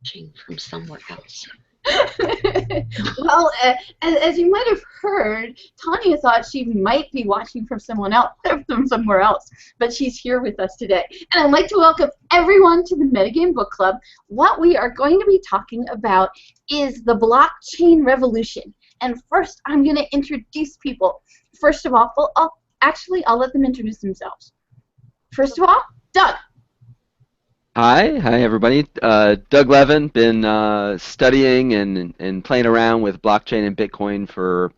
From somewhere else. Well, as you might have heard, Tanya thought she might be watching from someone else, from somewhere else, but she's here with us today. And I'd like to welcome everyone to the Metagame Book Club. What we are going to be talking about is the blockchain revolution. And first, I'm going to introduce people. First of all, I'll let them introduce themselves. First of all, Doug. Hi everybody. Doug Levin, been studying and playing around with blockchain and Bitcoin for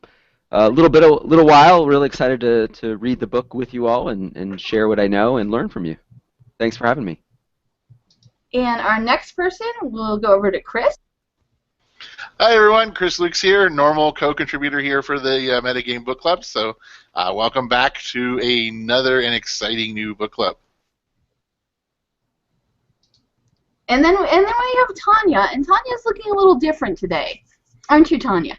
a little while. Really excited to read the book with you all and share what I know and learn from you. Thanks for having me. And our next person, we'll go over to Chris. Hi everyone, Chris Lukes here, normal co-contributor here for the Metagame Book Club. So welcome back to another and exciting new book club. And then we have Tanya, and Tanya's looking a little different today, aren't you, Tanya?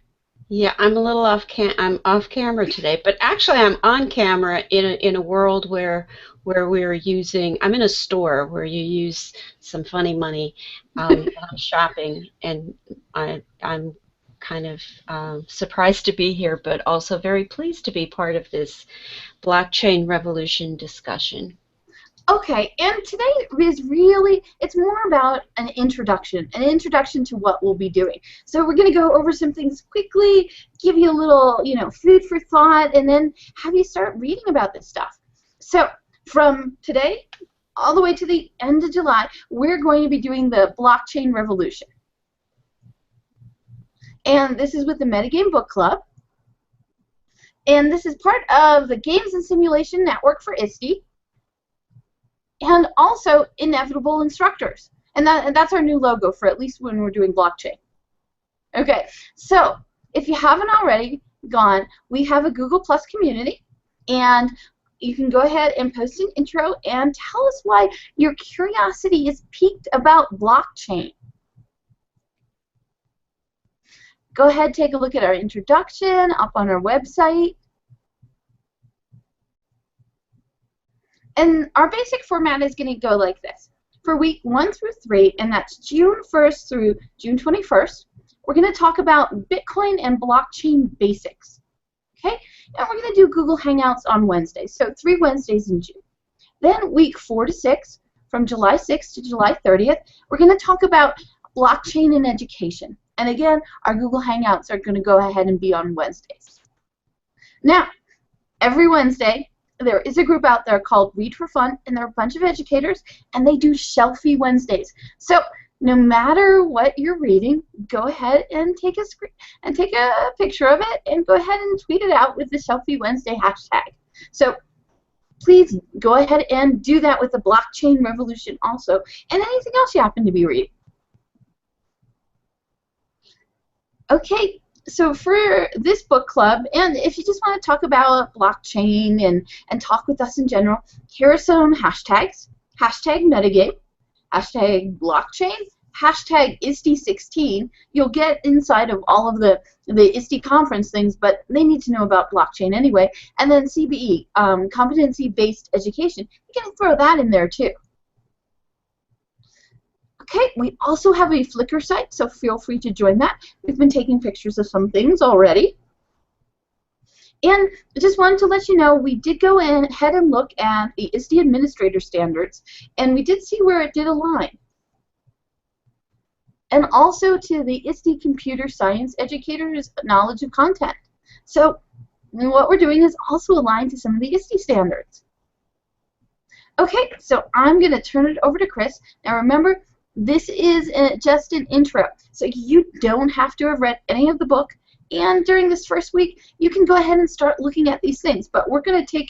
Yeah, I'm a little I'm off camera today, but actually I'm on camera in a world where we're using. I'm in a store where you use some funny money. I'm shopping, and I'm kind of surprised to be here, but also very pleased to be part of this blockchain revolution discussion. Okay, and today is really, it's more about an introduction to what we'll be doing. So we're going to go over some things quickly, give you a little, food for thought, and then have you start reading about this stuff. So from today all the way to the end of July, we're going to be doing the blockchain revolution. And this is with the Metagame Book Club. And this is part of the Games and Simulation Network for ISTE. And also Inevitable Instructors. And that's our new logo for at least when we're doing blockchain. Okay, so if you haven't already gone, we have a Google Plus community, and you can go ahead and post an intro and tell us why your curiosity is piqued about blockchain. Go ahead, take a look at our introduction up on our website. And our basic format is going to go like this. For week 1 through 3, and that's June 1st through June 21st, we're going to talk about Bitcoin and blockchain basics. Okay? And we're going to do Google Hangouts on Wednesdays, so 3 Wednesdays in June. Then week 4 to 6, from July 6th to July 30th, we're going to talk about blockchain and education. And again, our Google Hangouts are going to go ahead and be on Wednesdays. Now, every Wednesday, there is a group out there called Read for Fun, and they're a bunch of educators, and they do Shelfie Wednesdays. So no matter what you're reading, go ahead and take a picture of it and go ahead and tweet it out with the Shelfie Wednesday hashtag. So please go ahead and do that with the blockchain revolution also, and anything else you happen to be reading. Okay. So for this book club, and if you just want to talk about blockchain and talk with us in general, here are some hashtags. Hashtag Metagame, hashtag blockchain, hashtag ISTE16. You'll get inside of all of the ISTE conference things, but they need to know about blockchain anyway. And then CBE, competency-based education. You can throw that in there too. Okay, we also have a Flickr site, so feel free to join that. We've been taking pictures of some things already. And I just wanted to let you know, we did go ahead and look at the ISTE administrator standards, and we did see where it did align. And also to the ISTE computer science educators' knowledge of content. So what we're doing is also aligned to some of the ISTE standards. Okay, so I'm going to turn it over to Chris. Now remember, this is just an intro, so you don't have to have read any of the book, and during this first week, you can go ahead and start looking at these things, but we're going to take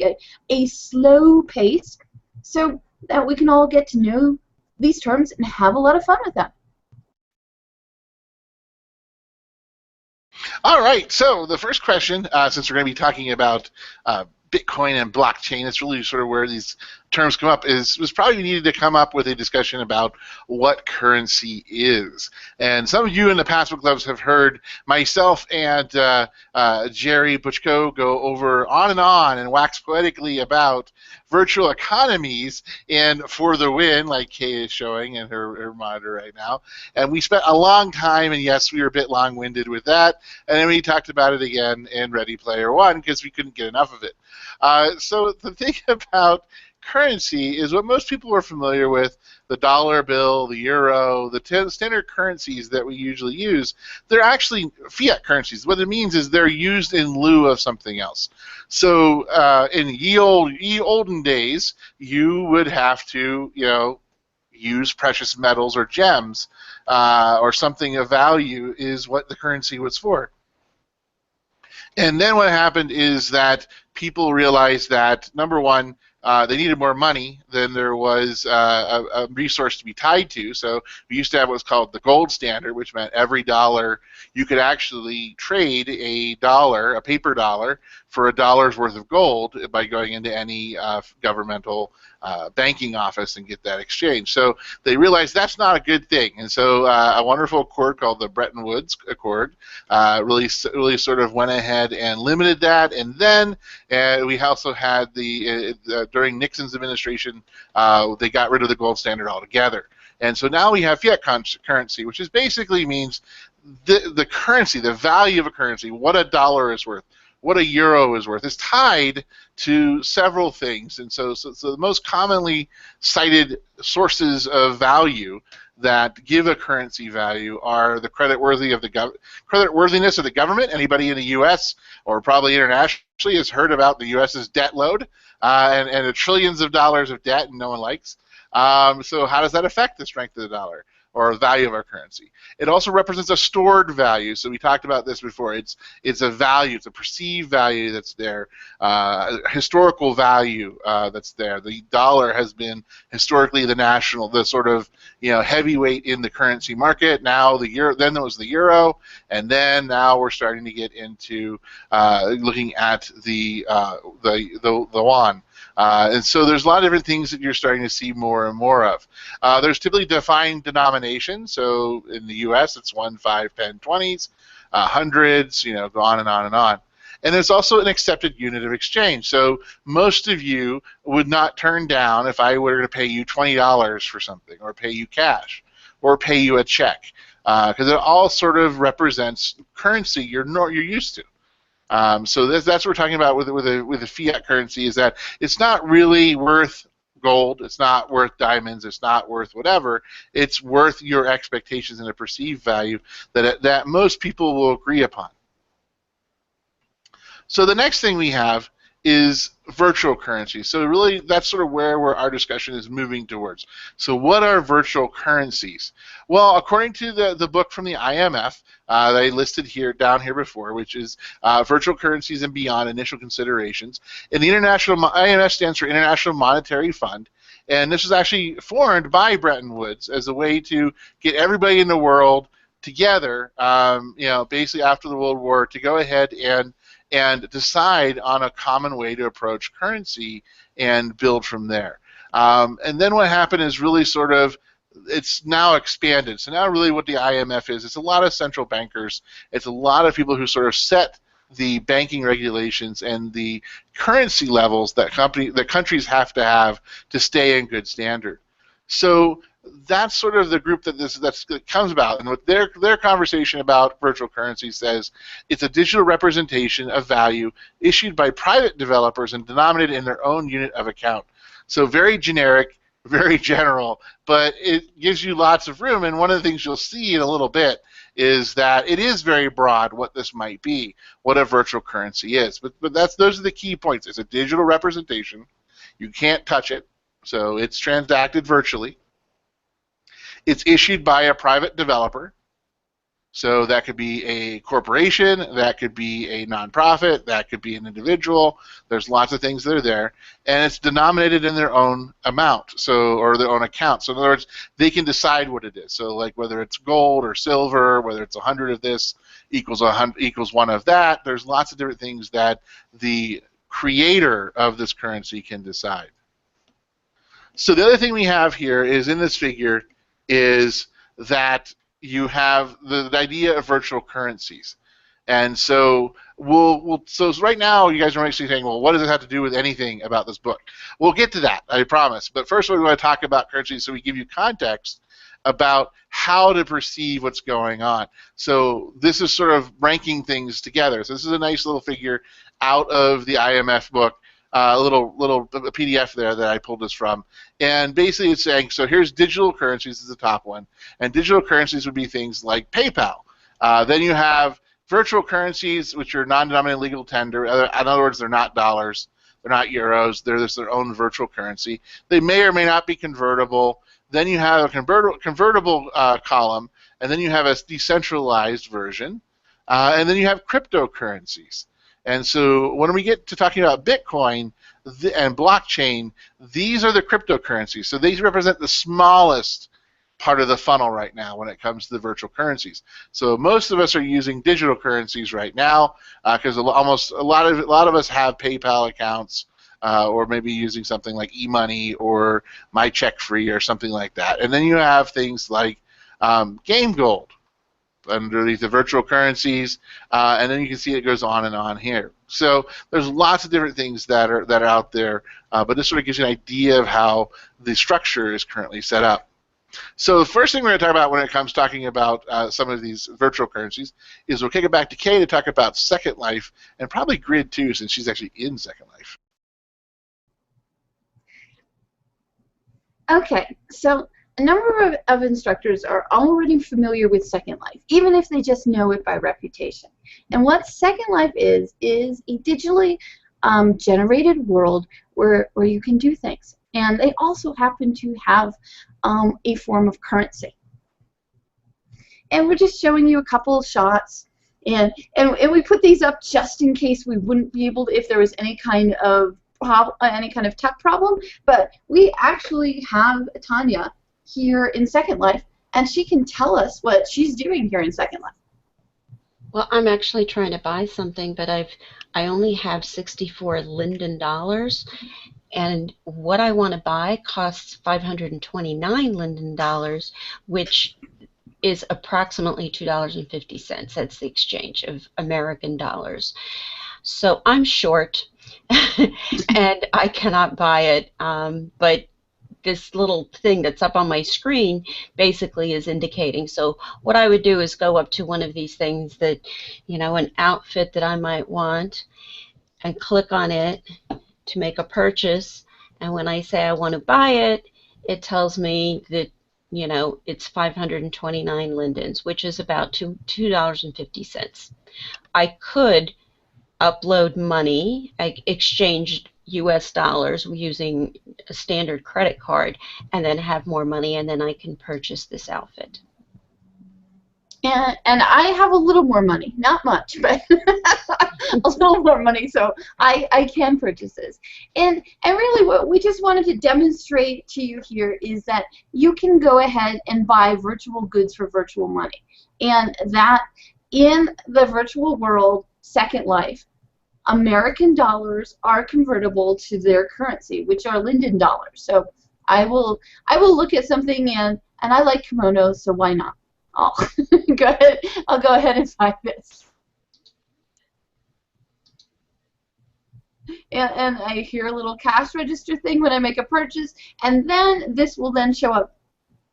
a slow pace so that we can all get to know these terms and have a lot of fun with them. All right, so the first question, since we're going to be talking about Bitcoin and blockchain, it's really sort of where these terms come up was probably needed to come up with a discussion about what currency is. And some of you in the past book clubs have heard myself and Jerry Butchko go over on and wax poetically about virtual economies and for the win, like Kay is showing in her monitor right now. And we spent a long time, and yes, we were a bit long-winded with that. And then we talked about it again in Ready Player One because we couldn't get enough of it. So the thing about currency is what most people are familiar with, the dollar bill, the euro, the standard currencies that we usually use. They're actually fiat currencies. What it means is they're used in lieu of something else. So in ye olden days, you would have to, use precious metals or gems or something of value is what the currency was for. And then what happened is that people realized that, number one, they needed more money than there was a resource to be tied to. So we used to have what's called the gold standard, which meant every dollar you could actually trade a dollar, a paper dollar, for $1's worth of gold by going into any governmental banking office and get that exchange. So they realized that's not a good thing. And so a wonderful accord called the Bretton Woods Accord really sort of went ahead and limited that. And then we also had during Nixon's administration, they got rid of the gold standard altogether. And so now we have fiat currency, which is basically means the currency, the value of a currency, what a dollar is worth, what a euro is worth, is tied to several things. And so the most commonly cited sources of value that give a currency value are the creditworthiness of the government. Anybody in the U.S. or probably internationally has heard about the U.S.'s debt load and the trillions of dollars of debt, and no one likes. So how does that affect the strength of the dollar or the value of our currency? It also represents a stored value. So we talked about this before. It's a value. It's a perceived value that's there, historical value that's there. The dollar has been historically the sort of heavyweight in the currency market. Now the euro. Then there was the euro, and then now we're starting to get into looking at the yuan. And so there's a lot of different things that you're starting to see more and more of. There's typically defined denominations. So in the U.S., it's 1, 5, 10, 20s, hundreds, go on and on and on. And there's also an accepted unit of exchange. So most of you would not turn down if I were to pay you $20 for something, or pay you cash, or pay you a check, because it all sort of represents currency you're used to. So that's what we're talking about with a fiat currency, is that it's not really worth gold, it's not worth diamonds, it's not worth whatever. It's worth your expectations and a perceived value that most people will agree upon. So the next thing we have is virtual currency. So really, that's sort of where our discussion is moving towards. So what are virtual currencies? Well, according to the book from the IMF that I listed down here before, which is Virtual Currencies and Beyond Initial Considerations, and the IMF stands for International Monetary Fund, and this was actually formed by Bretton Woods as a way to get everybody in the world together, basically after the World War, to go ahead and decide on a common way to approach currency and build from there. And then what happened is really sort of, it's now expanded. So now really what the IMF is, it's a lot of central bankers, it's a lot of people who sort of set the banking regulations and the currency levels that countries have to stay in good standard. So that's sort of the group that comes about, and what their conversation about virtual currency says, it's a digital representation of value issued by private developers and denominated in their own unit of account. So very generic, very general, but it gives you lots of room. And one of the things you'll see in a little bit is that it is very broad what this might be, what a virtual currency is. But those are the key points. It's a digital representation. You can't touch it, so it's transacted virtually. It's issued by a private developer, so that could be a corporation, that could be a nonprofit, that could be an individual. There's lots of things that are there, and it's denominated in their own amount, or their own account. So in other words, they can decide what it is. So like whether it's gold or silver, whether it's 100 of this equals 1 of that. There's lots of different things that the creator of this currency can decide. So the other thing we have here is in this figure is that you have the idea of virtual currencies. And so so right now you guys are actually saying, well, what does it have to do with anything about this book? We'll get to that, I promise. But first we want to talk about currencies so we give you context about how to perceive what's going on. So this is sort of ranking things together. So this is a nice little figure out of the IMF book, a little PDF there that I pulled this from. And basically it's saying, so here's digital currencies is the top one. And digital currencies would be things like PayPal. Then you have virtual currencies, which are non-denominated legal tender. In other words, they're not dollars, they're not euros, they're just their own virtual currency. They may or may not be convertible. Then you have a convertible column, and then you have a decentralized version, and then you have cryptocurrencies. And so when we get to talking about Bitcoin and blockchain, these are the cryptocurrencies. So these represent the smallest part of the funnel right now when it comes to the virtual currencies. So most of us are using digital currencies right now because a lot of us have PayPal accounts or maybe using something like eMoney or My Check Free or something like that. And then you have things like Game Gold underneath the virtual currencies, and then you can see it goes on and on here. So there's lots of different things that are out there, but this sort of gives you an idea of how the structure is currently set up. So the first thing we're going to talk about when it comes talking about some of these virtual currencies is we'll kick it back to Kay to talk about Second Life and probably Grid too, since she's actually in Second Life. Okay, so a number of instructors are already familiar with Second Life, even if they just know it by reputation. And what Second Life is a digitally generated world where you can do things. And they also happen to have a form of currency. And we're just showing you a couple of shots. And we put these up just in case we wouldn't be able to, if there was any kind of tech problem. But we actually have Tanya here in Second Life, and she can tell us what she's doing here in Second Life. Well, I'm actually trying to buy something, but I only have 64 Linden dollars, and what I want to buy costs 529 Linden dollars, which is approximately $2.50. That's the exchange of American dollars. So I'm short, and I cannot buy it, but this little thing that's up on my screen basically is indicating. So what I would do is go up to one of these things that, you know, an outfit that I might want, and click on it to make a purchase. And when I say I want to buy it, it tells me that, you know, it's 529 lindens, which is about $2.50. I could upload money, exchange US dollars using a standard credit card, and then have more money, and then I can purchase this outfit. And I have a little more money, not much, but a little more money, so I can purchase this. And really what we just wanted to demonstrate to you here is that you can go ahead and buy virtual goods for virtual money. And that in the virtual world, Second Life, American dollars are convertible to their currency, which are Linden dollars. So I will look at something, and I like kimonos, so why not? I'll go ahead and buy this. And I hear a little cash register thing when I make a purchase, and then this will then show up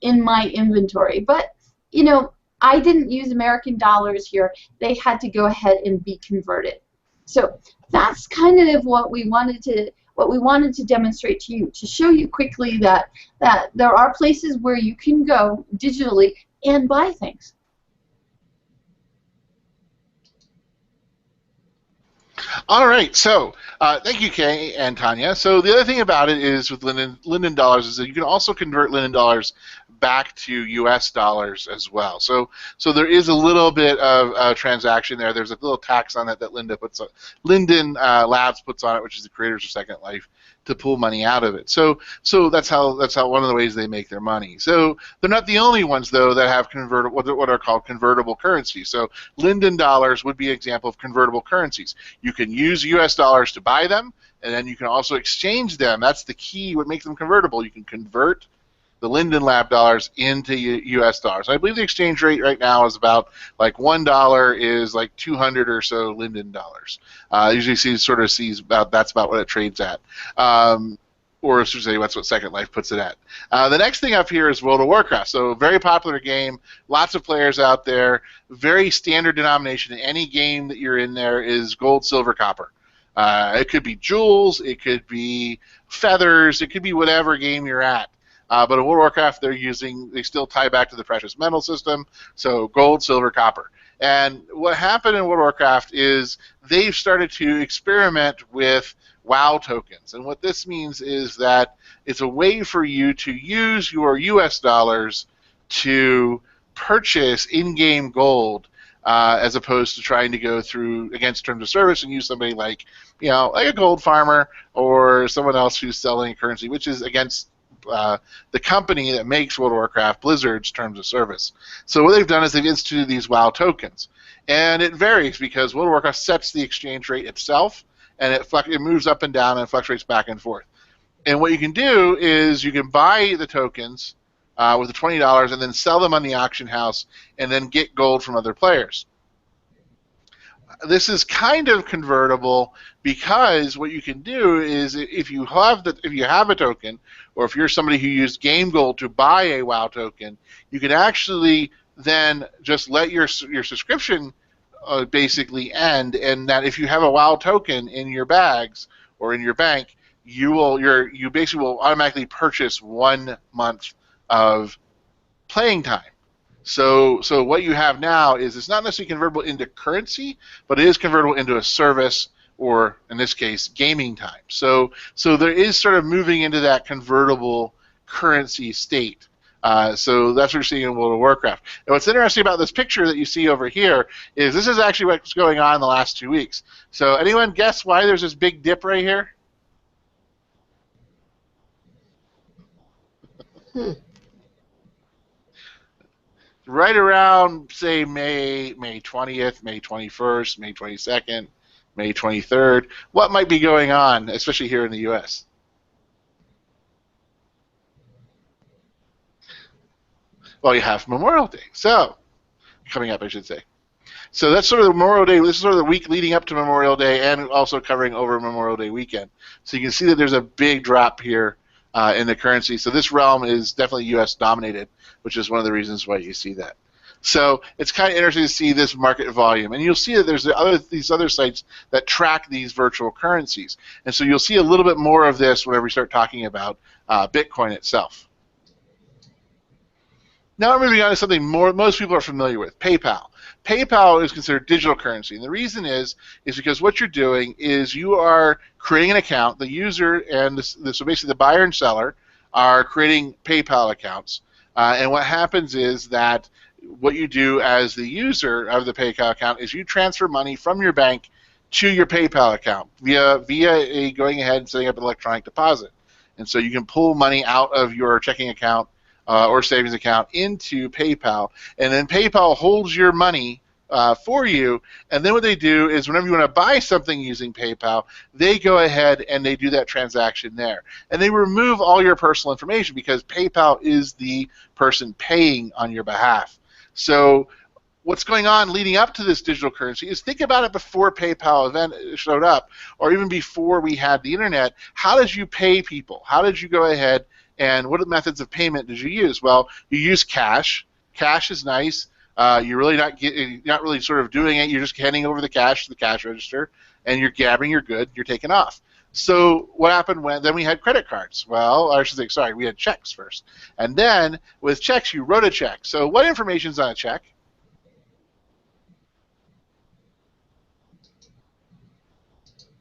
in my inventory. But you know, I didn't use American dollars here. They had to go ahead and be converted. So that's kind of what we wanted to demonstrate to you, to show you quickly that there are places where you can go digitally and buy things. All right, so thank you, Kay and Tanya. So the other thing about it is with Linden dollars is that you can also convert Linden dollars back to U.S. dollars as well. So there is a little bit of transaction there. There's a little tax on it that Linden Labs puts on it, which is the creators of Second Life, to pull money out of it. So that's how one of the ways they make their money. So they're not the only ones though that have convertible what are called convertible currencies. So Linden dollars would be an example of convertible currencies. You can use U.S. dollars to buy them, and then you can also exchange them. That's the key. What makes them convertible? You can convert the Linden Lab dollars into U.S. dollars. I believe the exchange rate right now is about like $1 is like 200 or so Linden dollars. Usually sees about that's about what it trades at. Or I should say that's what Second Life puts it at. The next thing up here is World of Warcraft. So very popular game, lots of players out there, very standard denomination. In any game that you're in there is gold, silver, copper. It could be jewels, it could be feathers, it could be whatever game you're at. But in World of Warcraft, they still tie back to the precious metal system, so gold, silver, copper. And what happened in World of Warcraft is they've started to experiment with WoW tokens. And what this means is that it's a way for you to use your US dollars to purchase in-game gold as opposed to trying to go through against terms of service and use somebody like a gold farmer or someone else who's selling a currency, which is against the company that makes World of Warcraft, Blizzard's terms of service. So what they've done is they've instituted these WoW tokens. And it varies because World of Warcraft sets the exchange rate itself, and it moves up and down and fluctuates back and forth. And what you can do is you can buy the tokens with the $20 and then sell them on the auction house and then get gold from other players. This is kind of convertible because what you can do is if you have a token, or if you're somebody who used game gold to buy a WoW token, you can actually then just let your subscription basically end, and that if you have a WoW token in your bags or in your bank, you basically will automatically purchase 1 month of playing time. So what you have now is it's not necessarily convertible into currency, but it is convertible into a service, or in this case, gaming time. So there is sort of moving into that convertible currency state. So that's what you're seeing in World of Warcraft. And what's interesting about this picture that you see over here is this is actually what's going on in the last 2 weeks. So anyone guess why there's this big dip right here? Right around, say, May 20th, May 21st, May 22nd, May 23rd. What might be going on, especially here in the U.S.? Well, you have Memorial Day. So, coming up, I should say. So that's sort of the Memorial Day. This is sort of the week leading up to Memorial Day and also covering over Memorial Day weekend. So you can see that there's a big drop here in the currency. So this realm is definitely U.S. dominated, which is one of the reasons why you see that. So it's kind of interesting to see this market volume. And you'll see that there's these other sites that track these virtual currencies. And so you'll see a little bit more of this whenever we start talking about Bitcoin itself. Now we're moving on to something most people are familiar with, PayPal. PayPal is considered digital currency, and the reason is because what you're doing is you are creating an account. The user and so basically the buyer and seller are creating PayPal accounts, and what happens is that what you do as the user of the PayPal account is you transfer money from your bank to your PayPal account via going ahead and setting up an electronic deposit, and so you can pull money out of your checking account or savings account into PayPal, and then PayPal holds your money for you, and then what they do is whenever you want to buy something using PayPal, they go ahead and they do that transaction there. And they remove all your personal information because PayPal is the person paying on your behalf. So what's going on leading up to this digital currency is think about it before PayPal event showed up, or even before we had the internet. How did you pay people? How did you go ahead and what methods of payment did you use? Well, you use cash. Cash is nice. You're really not really sort of doing it. You're just handing over the cash to the cash register, and you're grabbing your good. You're taking off. So what happened then we had credit cards? Well, I should say, sorry, we had checks first, and then with checks you wrote a check. So what information's on a check?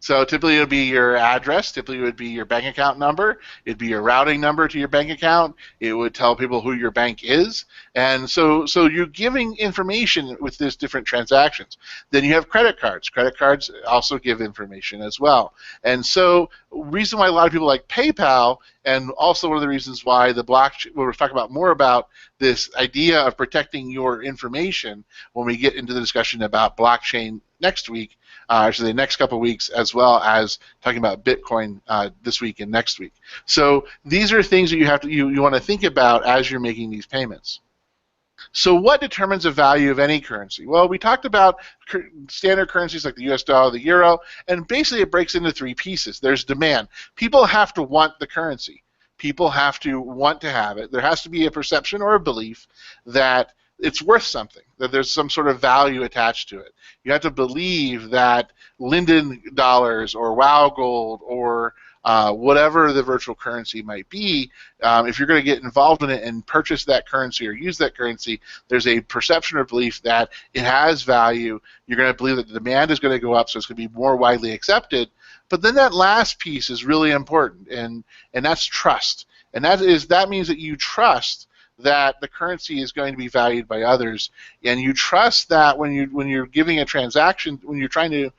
So typically it would be your address, typically it would be your bank account number, it'd be your routing number to your bank account, it would tell people who your bank is, and so you're giving information with these different transactions. Then you have credit cards. Credit cards also give information as well. And so reason why a lot of people like PayPal, and also one of the reasons why the blockchain, we'll talk about more about this idea of protecting your information when we get into the discussion about blockchain next week, actually the next couple of weeks, as well as talking about Bitcoin this week and next week. So these are things that you want to think about as you're making these payments. So what determines the value of any currency? Well, we talked about standard currencies like the US dollar, the euro, and basically it breaks into three pieces. There's demand. People have to want the currency. People have to want to have it. There has to be a perception or a belief that it's worth something, that there's some sort of value attached to it. You have to believe that Linden dollars or Wow Gold or whatever the virtual currency might be, if you're going to get involved in it and purchase that currency or use that currency, there's a perception or belief that it has value. You're going to believe that the demand is going to go up, so it's going to be more widely accepted. But then that last piece is really important, and that's trust. And that means that you trust that the currency is going to be valued by others, and you trust that when you're giving a transaction, when you're trying to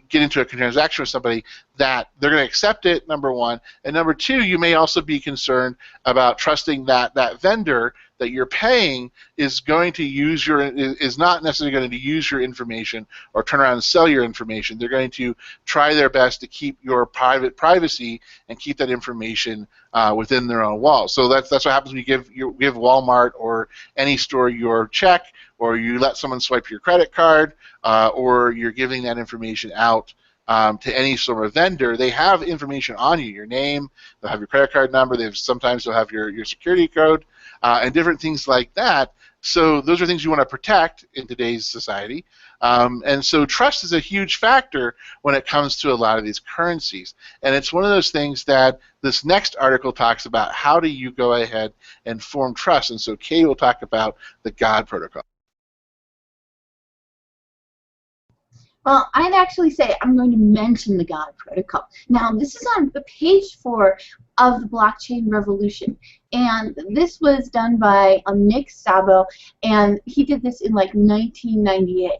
get into a transaction with somebody, that they're going to accept it, number one, and number two, you may also be concerned about trusting that that vendor that you're paying is going to is not necessarily going to use your information or turn around and sell your information. They're going to try their best to keep your privacy and keep that information within their own walls. So that's what happens when you give Walmart or any store your check, or you let someone swipe your credit card, or you're giving that information out to any sort of vendor. They have information on you, your name, they'll have your credit card number, sometimes they'll have your security code, and different things like that. So those are things you want to protect in today's society. And so trust is a huge factor when it comes to a lot of these currencies. And it's one of those things that this next article talks about. How do you go ahead and form trust? And so Kay will talk about the God protocol. Well, I'd actually say I'm going to mention the God protocol. Now, this is on the page 4 of the Blockchain Revolution, and this was done by Nick Szabo, and he did this in like 1998.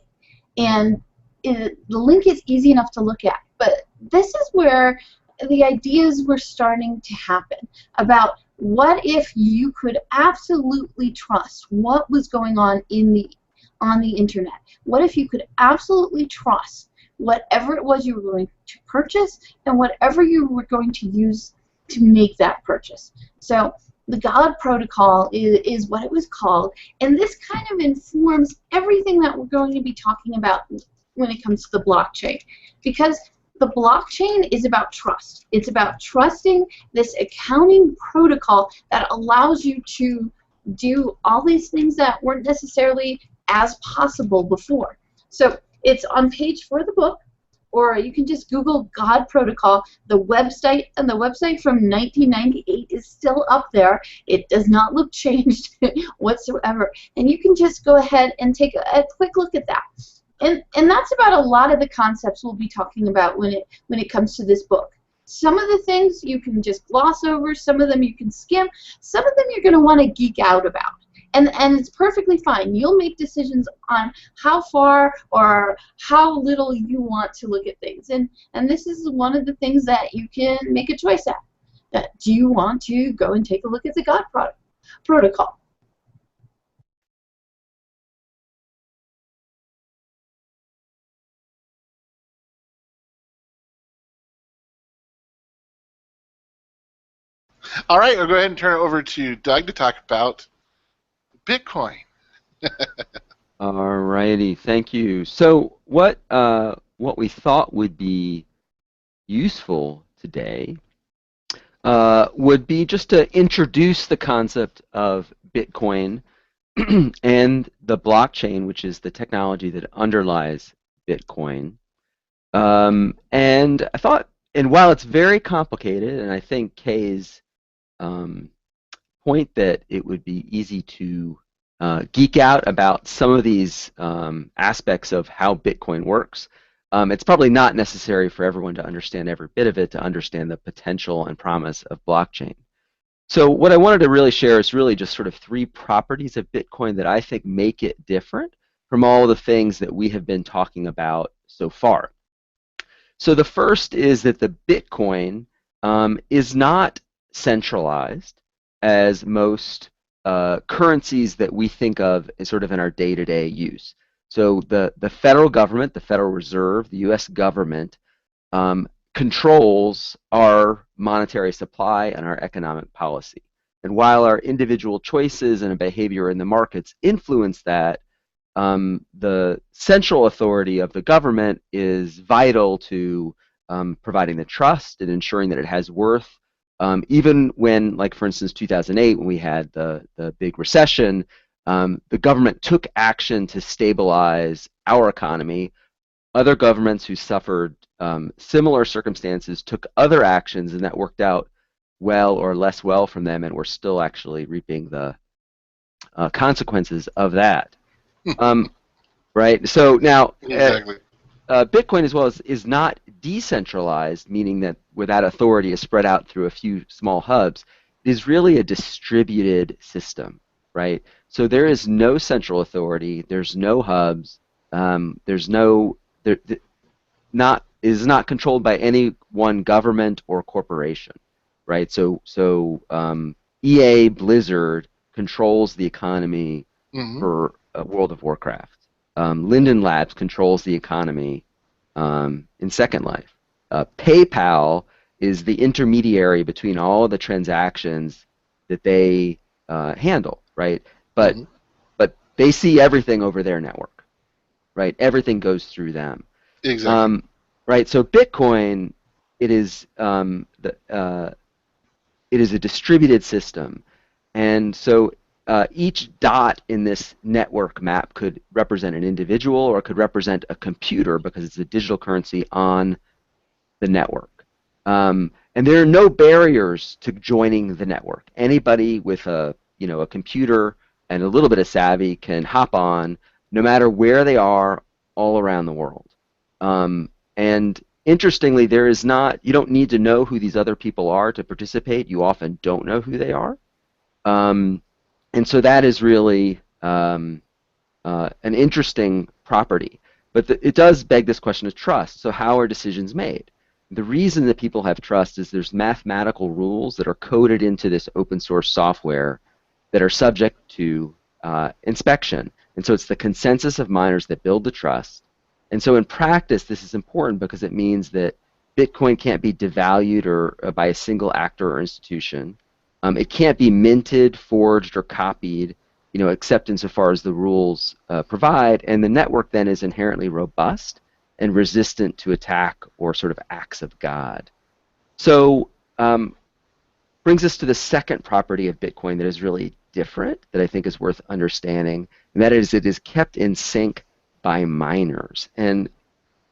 And the link is easy enough to look at, but this is where the ideas were starting to happen about what if you could absolutely trust what was going on on the internet. What if you could absolutely trust whatever it was you were going to purchase and whatever you were going to use to make that purchase? So the God protocol is what it was called, and this kind of informs everything that we're going to be talking about when it comes to the blockchain, because the blockchain is about trust. It's about trusting this accounting protocol that allows you to do all these things that weren't necessarily as possible before. So it's on page 4 of the book, or you can just Google God Protocol. The website from 1998 is still up there. It does not look changed whatsoever. And you can just go ahead and take a quick look at that. And that's about a lot of the concepts we'll be talking about when it comes to this book. Some of the things you can just gloss over, some of them you can skim, some of them you're going to want to geek out about. And it's perfectly fine. You'll make decisions on how far or how little you want to look at things. And this is one of the things that you can make a choice at. Do you want to go and take a look at the God protocol? All right, we'll go ahead and turn it over to Doug to talk about Bitcoin. All righty, thank you. So what we thought would be useful today would be just to introduce the concept of Bitcoin and the blockchain, which is the technology that underlies Bitcoin. And I thought, and while it's very complicated, and I think Kay's point that it would be easy to geek out about some of these aspects of how Bitcoin works, It's probably not necessary for everyone to understand every bit of it to understand the potential and promise of blockchain. So what I wanted to really share is really just sort of 3 properties of Bitcoin that I think make it different from all the things that we have been talking about so far. So the first is that the Bitcoin is not centralized as most currencies that we think of as sort of in our day-to-day use. So the federal government, the Federal Reserve, the U.S. government controls our monetary supply and our economic policy. And while our individual choices and behavior in the markets influence that, the central authority of the government is vital to providing the trust and ensuring that it has worth. Even when, like for instance, 2008, when we had the big recession, the government took action to stabilize our economy. Other governments who suffered similar circumstances took other actions, and that worked out well or less well from them, and we're still actually reaping the consequences of that. Right. So now, Exactly. Bitcoin as well is not decentralized, meaning that where that authority is spread out through a few small hubs. It is really a distributed system, right? So there is no central authority. There's no hubs. There's no not is not controlled by any one government or corporation, right? So EA Blizzard controls the economy Hmm. for World of Warcraft. Linden Labs controls the economy in Second Life. PayPal is the intermediary between all the transactions that they handle, right? But Hmm. but they see everything over their network, right? Everything goes through them. Exactly. Right. So Bitcoin, it is it is a distributed system, and so each dot in this network map could represent an individual or it could represent a computer because it's a digital currency on the network. And there are no barriers to joining the network. Anybody with a computer and a little bit of savvy can hop on, no matter where they are, all around the world. And interestingly, there is not you don't need to know who these other people are to participate. You often don't know who they are. Um, and so that is really an interesting property. But it does beg this question of trust. So how are decisions made? The reason that people have trust is there's mathematical rules that are coded into this open source software that are subject to inspection. And so it's the consensus of miners that build the trust. And so in practice, this is important because it means that Bitcoin can't be devalued or by a single actor or institution. It can't be minted, forged, or copied, except insofar as the rules provide. And the network then is inherently robust and resistant to attack or sort of acts of God. So brings us to the second property of Bitcoin that is really different, that I think is worth understanding, and that is it is kept in sync by miners. And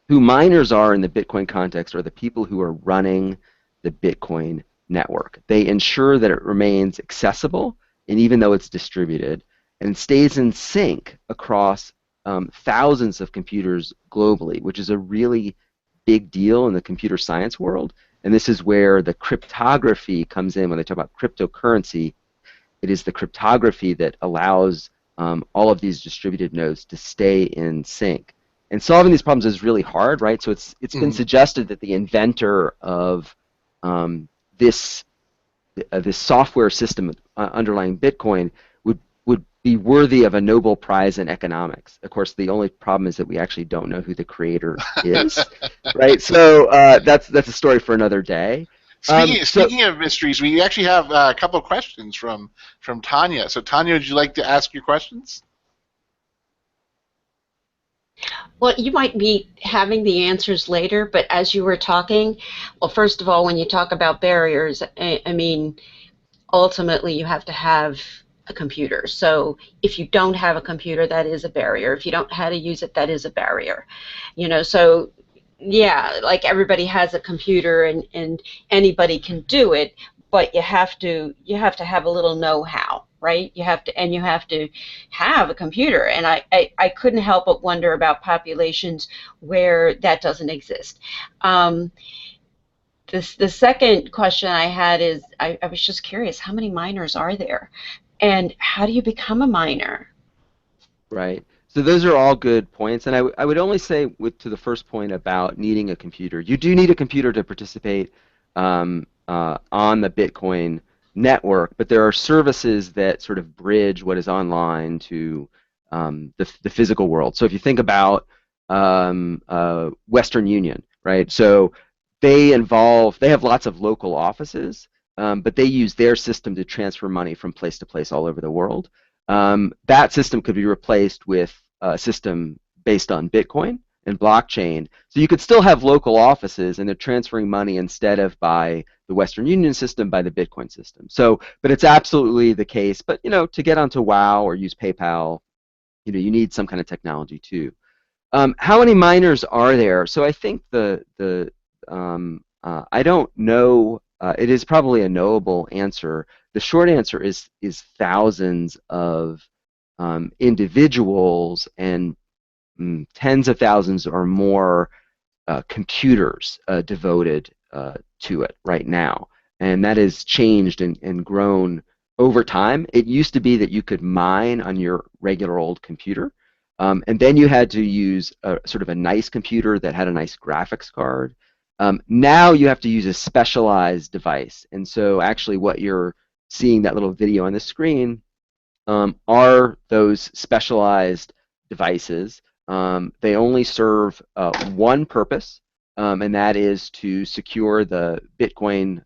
who miners are in the Bitcoin context are the people who are running the Bitcoin network. They ensure that it remains accessible, and even though it's distributed, and stays in sync across thousands of computers globally, which is a really big deal in the computer science world. And this is where the cryptography comes in when they talk about cryptocurrency. It is the cryptography that allows all of these distributed nodes to stay in sync. And solving these problems is really hard, right? So it's been Hmm. suggested that the inventor of this this software system underlying Bitcoin would be worthy of a Nobel Prize in economics. Of course, the only problem is that we actually don't know who the creator is, right? So that's a story for another day. So Speaking of mysteries, we actually have a couple of questions from Tanya. So Tanya, would you like to ask your questions? Well, you might be having the answers later, but as you were talking, well, first of all, when you talk about barriers, I mean, ultimately you have to have a computer. So if you don't have a computer, that is a barrier. If you don't know how to use it, that is a barrier. So yeah, like everybody has a computer and anybody can do it, but you have to have a little know-how, right? You have to, and you have to have a computer. And I couldn't help but wonder about populations where that doesn't exist. Um, the second question I had is, I was just curious, how many miners are there? And how do you become a miner? Right. So those are all good points, and I would only say to the first point about needing a computer. You do need a computer to participate on the Bitcoin network, but there are services that sort of bridge what is online to the physical world. So if you think about Western Union, right? So they have lots of local offices, but they use their system to transfer money from place to place all over the world. That system could be replaced with a system based on Bitcoin and blockchain. So you could still have local offices, and they're transferring money instead of by the Western Union system, by the Bitcoin system. So, but it's absolutely the case. But to get onto WoW or use PayPal, you need some kind of technology too. How many miners are there? So I think I don't know. It is probably a knowable answer. The short answer is thousands of individuals and tens of thousands or more computers devoted to it right now, and that has changed and grown over time. It used to be that you could mine on your regular old computer, and then you had to use sort of a nice computer that had a nice graphics card. Now you have to use a specialized device, and so actually what you're seeing, that little video on the screen, are those specialized devices. They only serve one purpose, and that is to secure the Bitcoin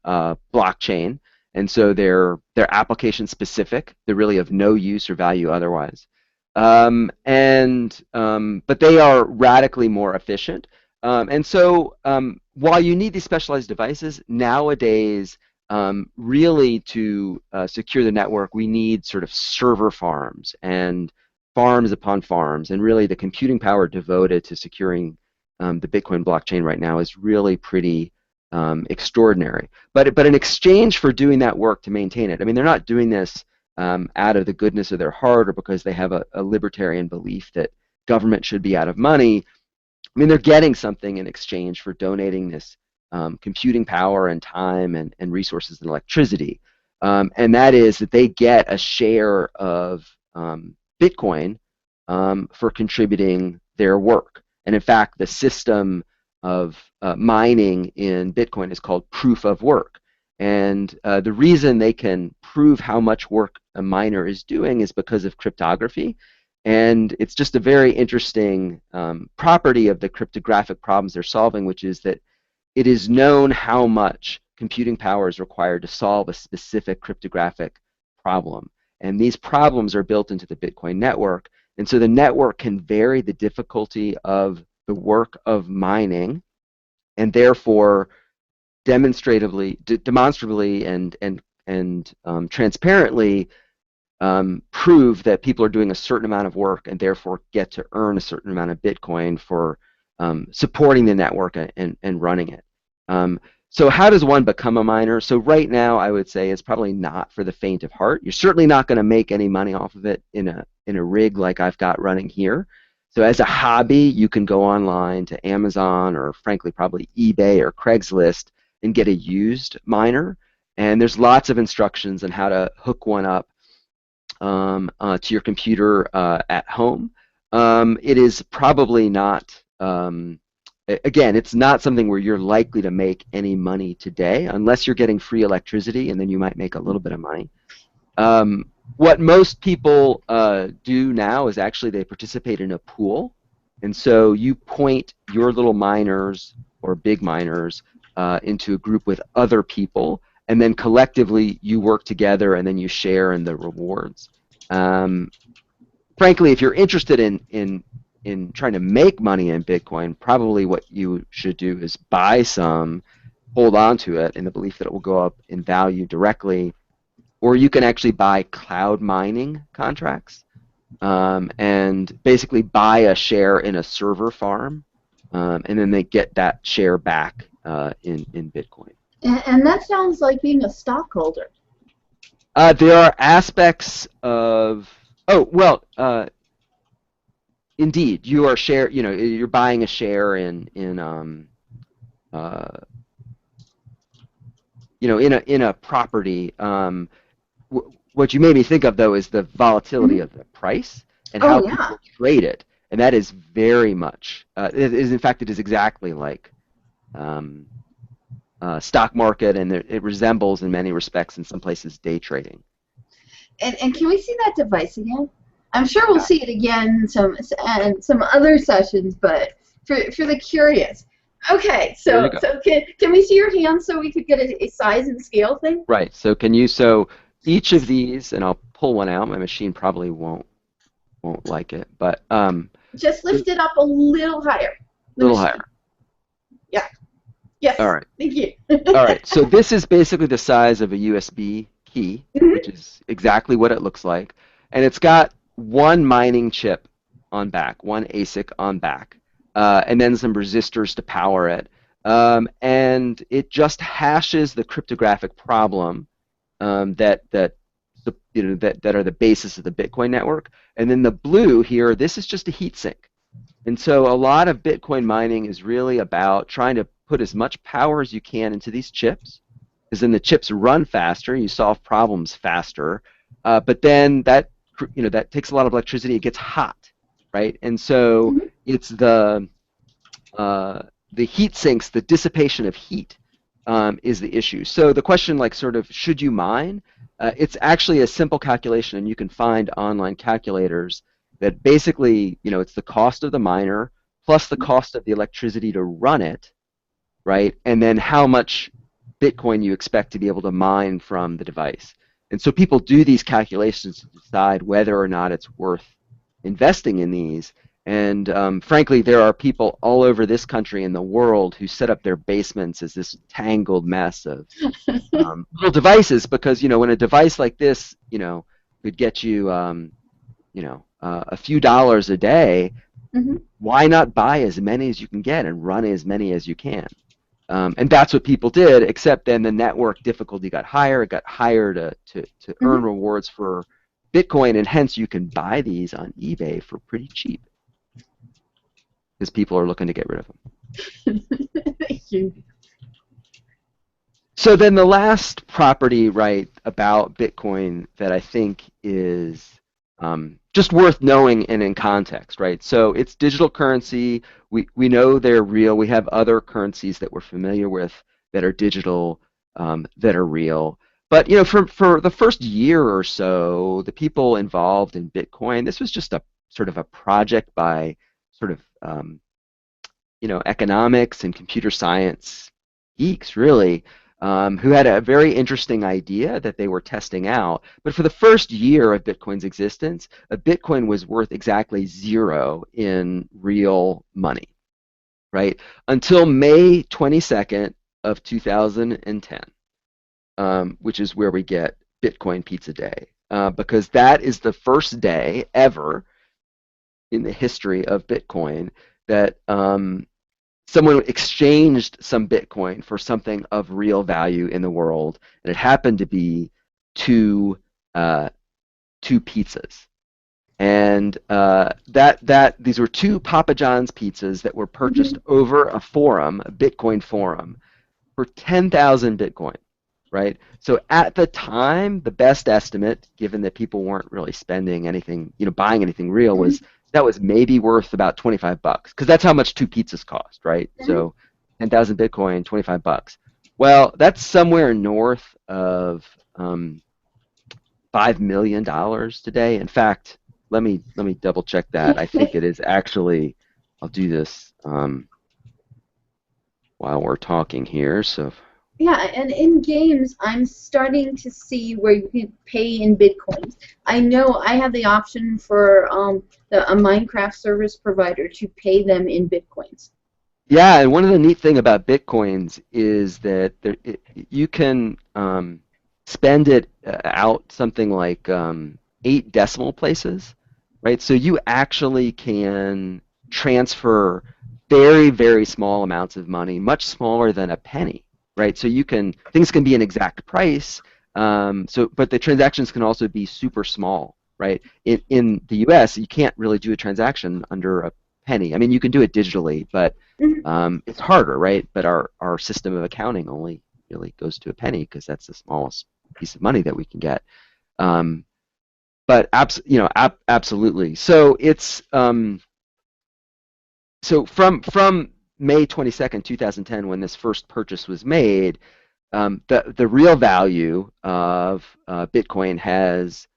blockchain. And so they're application specific. They're really of no use or value otherwise. But they are radically more efficient. And so while you need these specialized devices, nowadays, really to secure the network, we need sort of server farms and farms upon farms, and really the computing power devoted to securing the Bitcoin blockchain right now is really pretty extraordinary. But in exchange for doing that work to maintain it, I mean, they're not doing this out of the goodness of their heart or because they have a libertarian belief that government should be out of money. I mean, they're getting something in exchange for donating this computing power and time and resources and electricity. And that is that they get a share of Bitcoin for contributing their work. And in fact, the system of mining in Bitcoin is called proof of work. And the reason they can prove how much work a miner is doing is because of cryptography. And it's just a very interesting property of the cryptographic problems they're solving, which is that it is known how much computing power is required to solve a specific cryptographic problem. And these problems are built into the Bitcoin network. And so the network can vary the difficulty of the work of mining, and therefore demonstrably and transparently prove that people are doing a certain amount of work and therefore get to earn a certain amount of Bitcoin for supporting the network and running it. So how does one become a miner? So right now, I would say it's probably not for the faint of heart. You're certainly not going to make any money off of it in a rig like I've got running here. So as a hobby, you can go online to Amazon or frankly probably eBay or Craigslist and get a used miner. And there's lots of instructions on how to hook one up to your computer at home. It is probably not, again, it's not something where you're likely to make any money today, unless you're getting free electricity, and then you might make a little bit of money. What most people do now is actually they participate in a pool, and so you point your little miners or big miners into a group with other people, and then collectively you work together and then you share in the rewards. Frankly, if you're interested in trying to make money in Bitcoin, probably what you should do is buy some, hold on to it in the belief that it will go up in value directly, or you can actually buy cloud mining contracts and basically buy a share in a server farm, and then they get that share back in Bitcoin. And that sounds like being a stockholder. There are aspects of, oh, well, indeed, you are share, you're buying a share uh, in a property. What you made me think of though is the volatility Mhm. of the price and Oh how yeah. people trade it, and that is very much. It is, in fact, it is exactly like um, stock market, and it resembles in many respects, in some places, day trading. And can we see that device again? I'm sure we'll see it again some other sessions, but for the curious. Okay, There you so go. can we see your hand so we could get a size and scale thing? Right. So can you? So each of these, and I'll pull one out. My machine probably won't like it, but Just a lift it up a little higher. The little higher. machine. Yeah. Yes. All right. Thank you. All right. So this is basically the size of a USB key, Mhm. which is exactly what it looks like, and it's got one mining chip on back, one ASIC on back, and then some resistors to power it. And it just hashes the cryptographic problem that are the basis of the Bitcoin network. And then the blue here, this is just a heat sink. And so a lot of Bitcoin mining is really about trying to put as much power as you can into these chips, because then the chips run faster, you solve problems faster. But then that takes a lot of electricity. It gets hot, right? And so Mhm. it's uh, the heat sinks, the dissipation of heat is the issue. So the question, like, sort of, should you mine? It's actually a simple calculation, and you can find online calculators that basically, it's the cost of the miner plus the cost of the electricity to run it, right? And then how much Bitcoin you expect to be able to mine from the device. And so people do these calculations to decide whether or not it's worth investing in these. And frankly, there are people all over this country and the world who set up their basements as this tangled mess of little devices, because when a device like this, could get you, a few dollars a day, Mhm. why not buy as many as you can get and run as many as you can? And that's what people did, except then the network difficulty got higher. It got higher to earn Mhm. rewards for Bitcoin, and hence you can buy these on eBay for pretty cheap because people are looking to get rid of them. Thank you. So then the last property, right, about Bitcoin that I think is just worth knowing and in context, right? So it's digital currency. We know they're real. We have other currencies that we're familiar with that are digital, that are real. But for the first year or so, the people involved in Bitcoin, this was just a sort of a project by sort of economics and computer science geeks, really, who had a very interesting idea that they were testing out. But for the first year of Bitcoin's existence, a Bitcoin was worth exactly zero in real money, right? Until May 22nd of 2010, which is where we get Bitcoin Pizza Day, because that is the first day ever in the history of Bitcoin that someone exchanged some Bitcoin for something of real value in the world, and it happened to be two uh, two pizzas. And that these were two Papa John's pizzas that were purchased Mhm. over a forum, a Bitcoin forum, for 10,000 Bitcoin, right? So at the time, the best estimate, given that people weren't really spending anything, buying anything real, Mhm. was that was maybe worth about 25 bucks, because that's how much two pizzas cost, right? Mhm. So 10,000 Bitcoin, 25 bucks. Well, that's somewhere north of $5 million today. In fact, let me double check that. I think it is actually. I'll do this while we're talking here. So Yeah, and in games, I'm starting to see where you can pay in Bitcoins. I know I have the option for a Minecraft service provider to pay them in Bitcoins. yeah, and one of the neat thing about Bitcoins is that you can spend it out something like 8 decimal places, right? So you actually can transfer very, very small amounts of money, much smaller than a penny, right? So things can be an exact price, But the transactions can also be super small, right? In the U.S., you can't really do a transaction under a penny. I mean, you can do it digitally, but Mhm. it's harder, right? But our system of accounting only really goes to a penny because that's the smallest piece of money that we can get. Um, but absolutely. So it's so from May 22nd, 2010, when this first purchase was made, the real value of Bitcoin has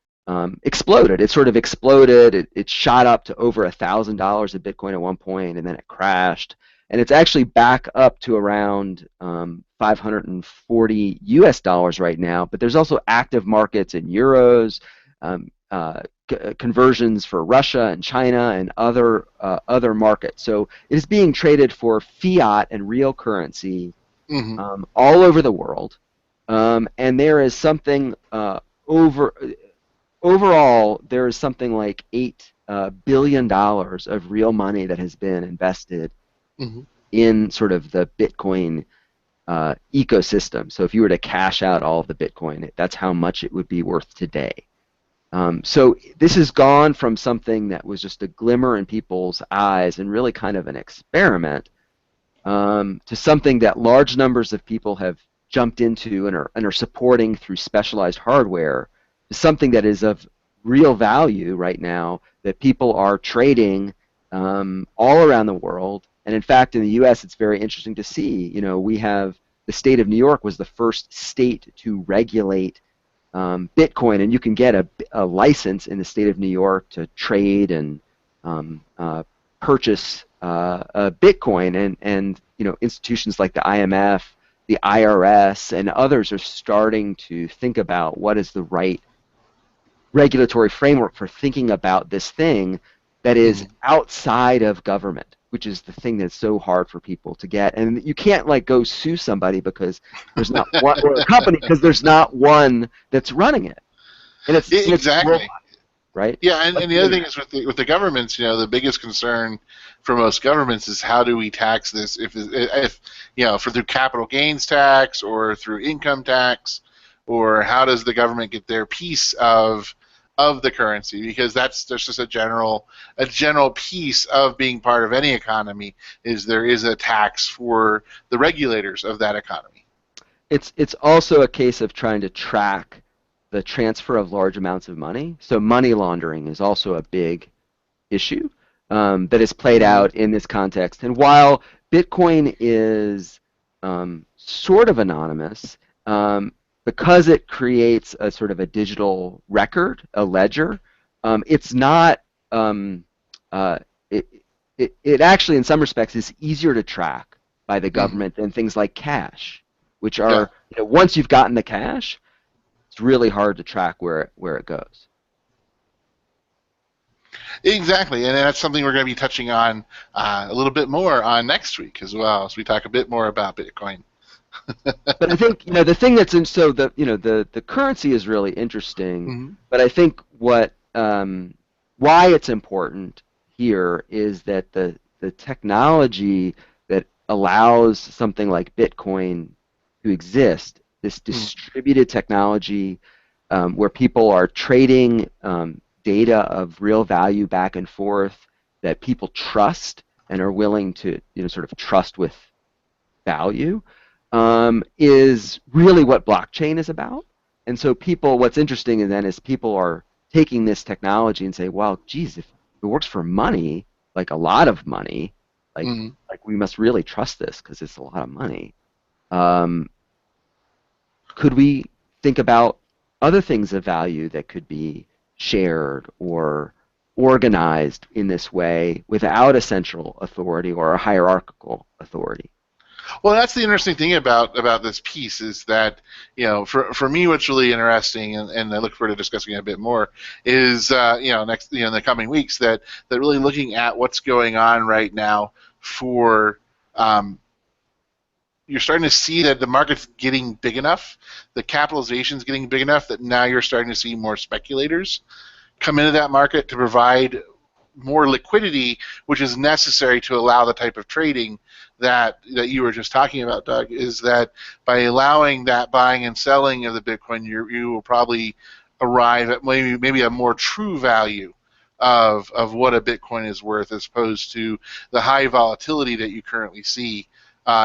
exploded. It sort of exploded. It shot up to over $1,000 a Bitcoin at one point, and then it crashed. And it's actually back up to around 540 US dollars right now. But there's also active markets in euros, um, conversions for Russia and China and other markets. So it is being traded for fiat and real currency Hmm. all over the world, and there is something over overall there is something like $8 billion of real money that has been invested Hmm. in sort of the Bitcoin ecosystem. So if you were to cash out all of the Bitcoin, that's how much it would be worth today. So this has gone from something that was just a glimmer in people's eyes and really kind of an experiment to something that large numbers of people have jumped into and are supporting through specialized hardware, to something that is of real value right now that people are trading all around the world. And in fact, in the U.S., it's very interesting to see. We have the state of New York was the first state to regulate Bitcoin, and you can get a license in the state of New York to trade and purchase Bitcoin, and institutions like the IMF, the IRS, and others are starting to think about what is the right regulatory framework for thinking about this thing that is Hmm. outside of government, which is the thing that's so hard for people to get. And you can't like go sue somebody because there's not one, or a company because there's not one that's running it, and it's worldwide, Exactly. right? Yeah, Like and the other thing is with the governments, the biggest concern for most governments is how do we tax this if for through capital gains tax or through income tax, or how does the government get their piece of the currency, because that's just a general piece of being part of any economy is there is a tax for the regulators of that economy. it's also a case of trying to track the transfer of large amounts of money. So money laundering is also a big issue that is played Hmm. out in this context. And while Bitcoin is sort of anonymous, because it creates a sort of a digital record, a ledger, it's not. Uh, it, it actually, in some respects, is easier to track by the Hmm. government than things like cash, which Yeah. are, once you've gotten the cash, it's really hard to track where it goes. Exactly, and that's something we're going to be touching on a little bit more on next week as well, as we talk a bit more about Bitcoin. But I think the thing that's in so the currency is really interesting. Hmm. But I think why it's important here is that the technology that allows something like Bitcoin to exist, this distributed technology where people are trading data of real value back and forth that people trust and are willing to sort of trust with value, is really what blockchain is about. And so what's interesting then is people are taking this technology and say, well, geez, if it works for money, like a lot of money, like Hmm. like we must really trust this because it's a lot of money. Um, could we think about other things of value that could be shared or organized in this way without a central authority or a hierarchical authority? Well, that's the interesting thing about this piece is that for me, what's really interesting, and I look forward to discussing it a bit more, is next in the coming weeks that really looking at what's going on right now for um, you're starting to see that the market's getting big enough, the capitalization's getting big enough that now you're starting to see more speculators come into that market to provide more liquidity, which is necessary to allow the type of trading that you were just talking about, Doug, is that by allowing that buying and selling of the Bitcoin, you will probably arrive at maybe a more true value of what a Bitcoin is worth, as opposed to the high volatility that you currently see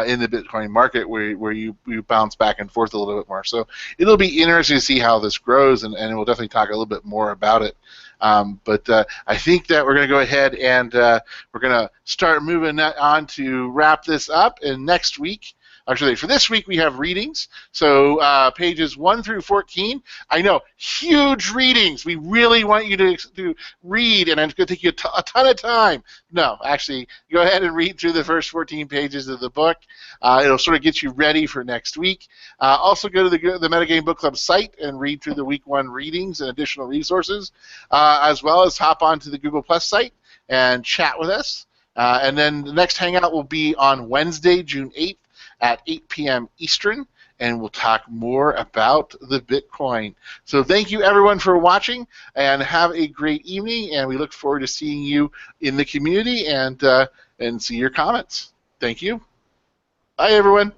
in the Bitcoin market, where you bounce back and forth a little bit more. So it'll be interesting to see how this grows, and we'll definitely talk a little bit more about it. But I think that we're going to go ahead and we're going to start moving on to wrap this up. And next week, actually for this week, we have readings. So pages 1 through 14. I know, huge readings. We really want you to read, and it's going to take you a ton of time. No, actually, go ahead and read through the first 14 pages of the book. It'll sort of get you ready for next week. Also, go to the Metagame Book Club site and read through the week 1 readings and additional resources, as well as hop onto the Google Plus site and chat with us. And then the next hangout will be on Wednesday, June 8th at 8 p.m. Eastern, and we'll talk more about the Bitcoin. So thank you, everyone, for watching, and have a great evening, and we look forward to seeing you in the community and see your comments. Thank you. Bye, everyone.